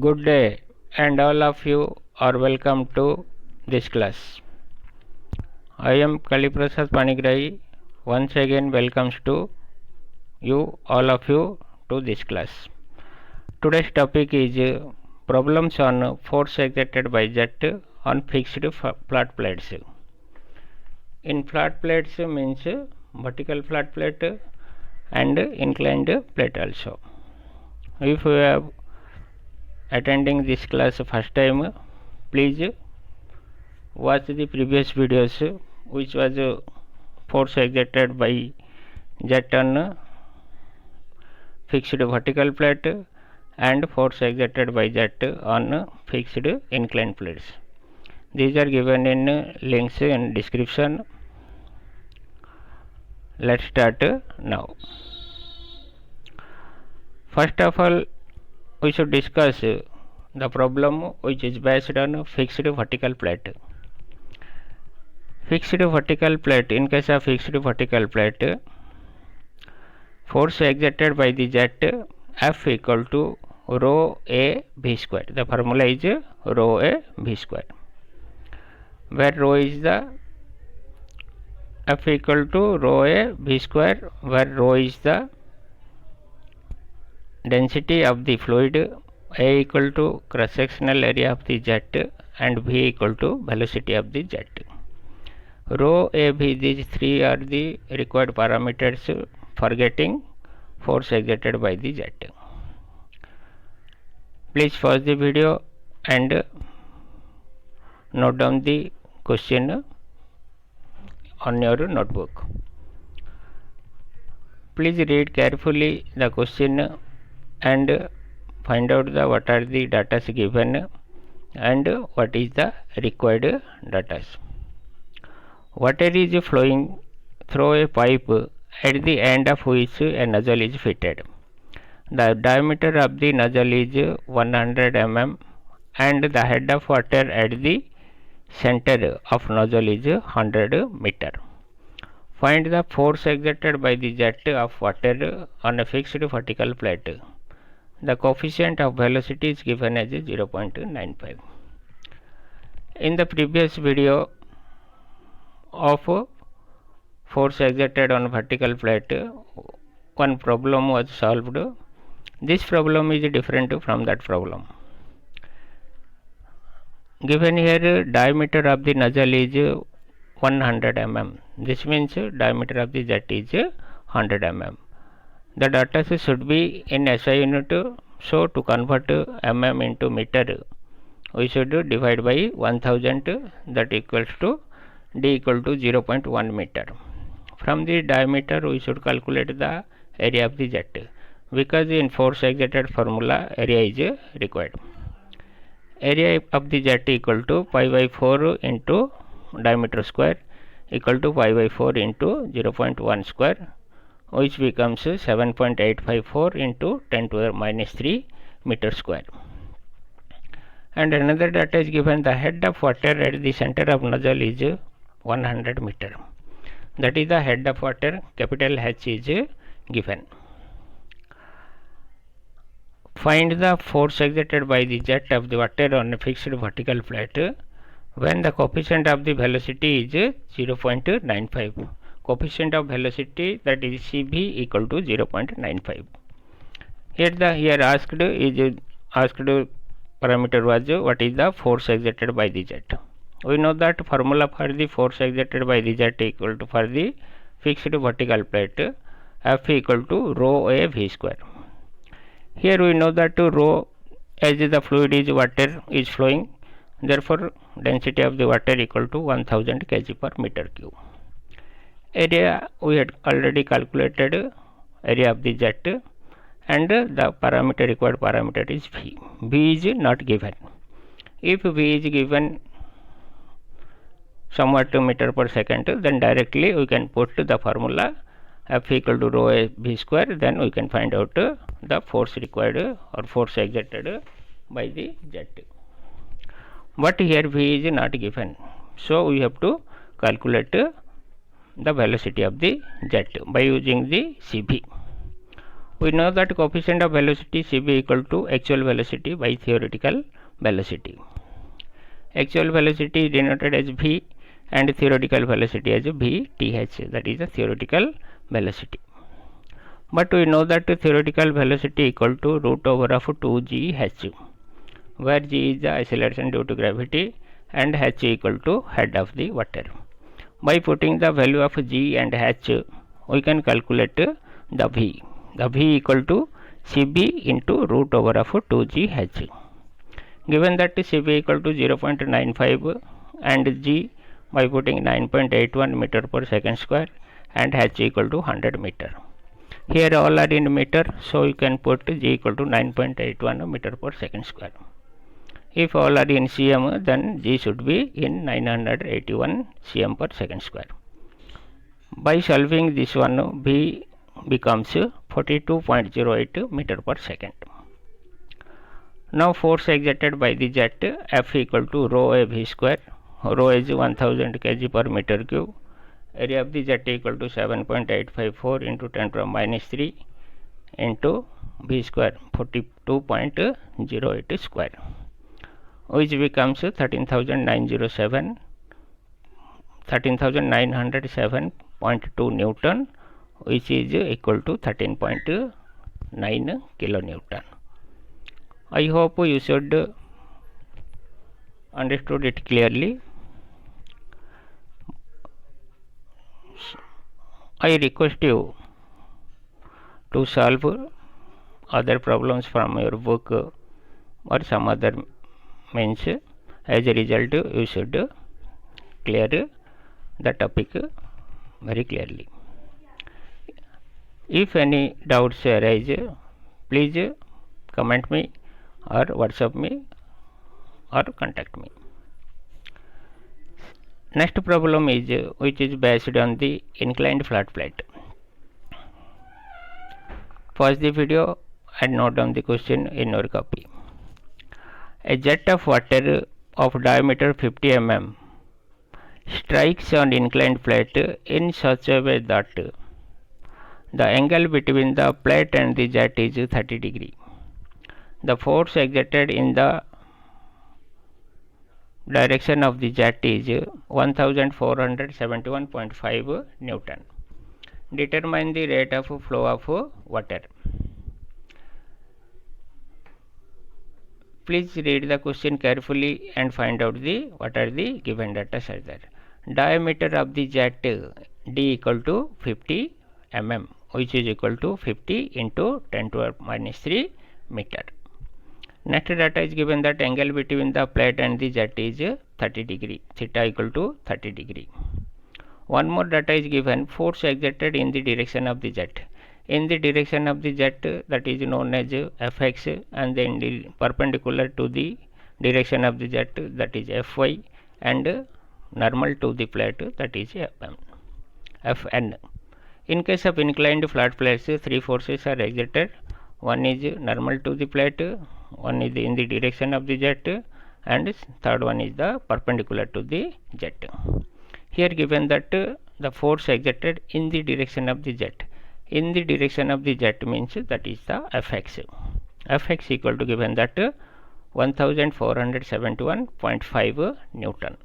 Good day, and all of you are welcome to this class. I am Kaliprasad Panigrahi. Once again, welcomes to you, all of you, to this class. Today's topic is problems on force exerted by jet on fixed flat plates. In flat plates means vertical flat plate and inclined plate also. If you have attending this class first time, please watch the previous videos which was force exerted by jet on fixed vertical plate and force exerted by jet on fixed inclined plates. These are given in links in description. Let's start now. First of all, we should discuss the problem which is based on fixed vertical plate. Fixed vertical plate, in case of fixed vertical plate, force exerted by the jet F equal to rho a v square. The formula is rho a v square, where rho is the F equal to rho a v square, where rho is the density of the fluid, a equal to cross sectional area of the jet, and v equal to velocity of the jet. Rho a v, these three are the required parameters for getting force exerted by the jet. Please pause the video and note down the question on your notebook. Please read carefully the question and find out what are the data given and what is the required data. Water is flowing through a pipe at the end of which a nozzle is fitted. The diameter of the nozzle is 100 mm and the head of water at the center of nozzle is 100 meter. Find the force exerted by the jet of water on a fixed vertical plate. The coefficient of velocity is given as 0.95. In the previous video of force exerted on vertical plate, one problem was solved. This problem is different from that problem. Given here, diameter of the nozzle is 100 mm. This means diameter of the jet is 100 mm. The data should be in SI unit, so to convert mm into meter, we should divide by 1000, that equals to d equal to 0.1 meter. From the diameter, we should calculate the area of the jet, because in force exerted formula area is required. Area of the jet equal to pi by 4 into diameter square equal to pi by 4 into 0.1 square, which becomes 7.854 into 10 to the minus 3 meter square. And another data is given: the head of water at the center of nozzle is 100 meter. That is the head of water, capital H is given. Find the force exerted by the jet of the water on a fixed vertical plate when the coefficient of the velocity is 0.95. Coefficient of velocity, that is Cv, equal to 0.95. Here asked parameter was what is the force exerted by the jet. We know that formula for the force exerted by the jet equal to, for the fixed vertical plate, F equal to rho a v square. Here we know that rho, as the fluid is water is flowing, therefore density of the water equal to 1000 kg per meter cube. Area, we had already calculated area of the jet, and the parameter, required parameter is v. V is not given. If v is given somewhat meter per second, then directly we can put the formula F equal to rho a v square, then we can find out the force required or force exerted by the jet. But here v is not given, so we have to calculate the velocity of the jet by using the Cv. We know that coefficient of velocity Cv equal to actual velocity by theoretical velocity. Actual velocity is denoted as v and theoretical velocity as vth, that is the theoretical velocity. But we know that theoretical velocity equal to root over of 2gh, where g is the acceleration due to gravity and h equal to head of the water. By putting the value of g and h, we can calculate the v. The v equal to Cb into root over of 2gh. Given that Cb equal to 0.95 and g by putting 9.81 meter per second square and h equal to 100 meter. Here all are in meter, so you can put g equal to 9.81 meter per second square. If all are in cm, then g should be in 981 cm per second square. By solving this one, v becomes 42.08 meter per second. Now force exerted by the jet F equal to rho a v square. Rho is 1000 kg per meter cube. Area of the jet equal to 7.854 into 10 to the minus 3 into v square, 42.08 square, which becomes 13,907.2 Newton, which is equal to 13.9 kilonewton. I hope you should understood it clearly. I request you to solve other problems from your book or some other means. As a result, you should clear the topic very clearly. If any doubts arise, please comment me or WhatsApp me or contact me. Next problem is which is based on the inclined flat plate. Pause the video and note down the question in your copy. A jet of water of diameter 50 mm strikes on inclined plate in such a way that the angle between the plate and the jet is 30 degree. The force exerted in the direction of the jet is 1471.5 Newton. Determine the rate of flow of water. Please read the question carefully and find out what are the given data are there. Diameter of the jet d equal to 50 mm, which is equal to 50 into 10 to the minus 3 meter. Next data is given that angle between the plate and the jet is 30 degree, theta equal to 30 degree. One more data is given, force exerted in the direction of the jet. In the direction of the jet, that is known as Fx, and then the perpendicular to the direction of the jet, that is Fy, and normal to the plate, that is Fn. In case of inclined flat plates, three forces are exerted. One is normal to the plate, one is in the direction of the jet, and third one is the perpendicular to the jet. Here given that the force exerted in the direction of the jet. In the direction of the jet means that is the Fx. Fx equal to given that 1471.5 Newton.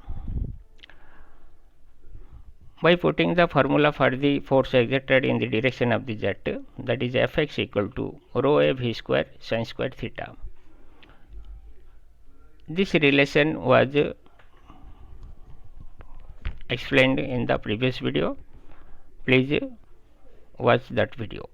By putting the formula for the force exerted in the direction of the jet, that is Fx equal to rho a v square sin square theta. This relation was explained in the previous video. Please watch that video.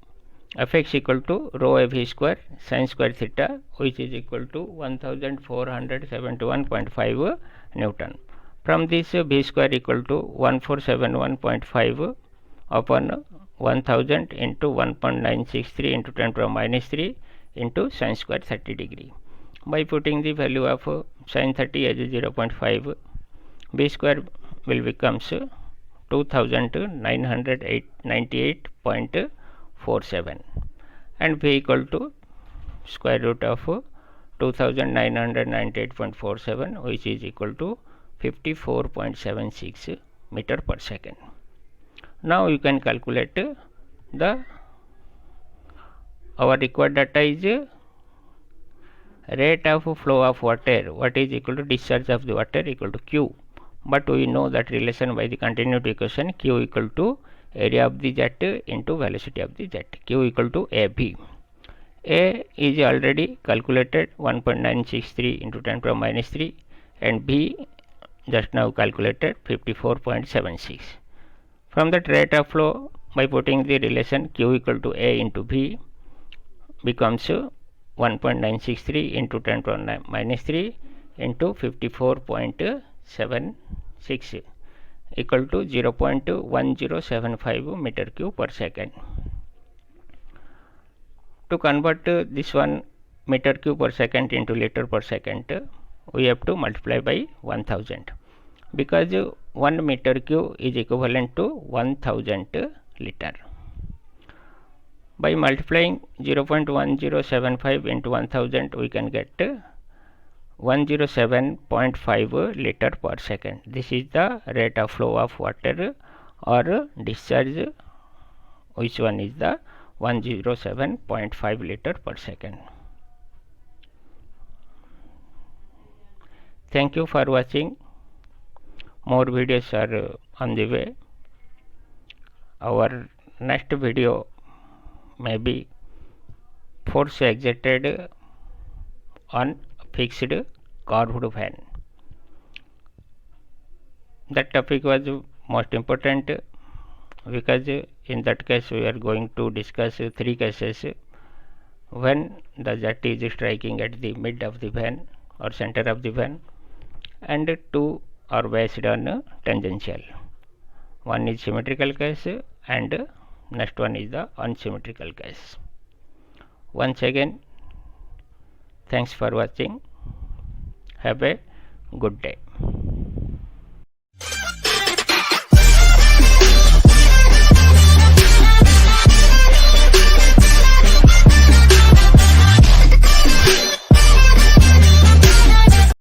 Fx equal to rho a v square sin square theta, which is equal to 1471.5 Newton. From this v square equal to 1471.5 upon 1000 into 1.963 into 10 to the minus 3 into sin square 30 degree. By putting the value of sin 30 as 0.5, v square will becomes 2998.47 and v equal to square root of 2998.47, which is equal to 54.76 meter per second. Now you can calculate the our required data is rate of flow of water, what is equal to discharge of the water equal to Q. But we know that relation by the continuity equation, Q equal to area of the jet into velocity of the jet, Q equal to AB. A is already calculated 1.963 into 10 to the minus 3, and B just now calculated 54.76. From that rate of flow, by putting the relation Q equal to A into B becomes 1.963 into 10 to the minus 3 into 54.76 equal to 0.1075 meter cube per second. To convert this one meter cube per second into liter per second, we have to multiply by 1000, because 1 meter cube is equivalent to 1000 liter. By multiplying 0.1075 into 1000, we can get 107.5 liter per second. This is the rate of flow of water or discharge, which one is the 107.5 liter per second. Thank you for watching. More videos are on the way. Our next video may be force exerted on fixed curved fan. That topic was most important, because in that case we are going to discuss 3 cases: when the jet is striking at the mid of the fan or center of the fan, and 2 are based on tangential. One is symmetrical case and next one is the unsymmetrical case. Once again, thanks for watching. Have a good day.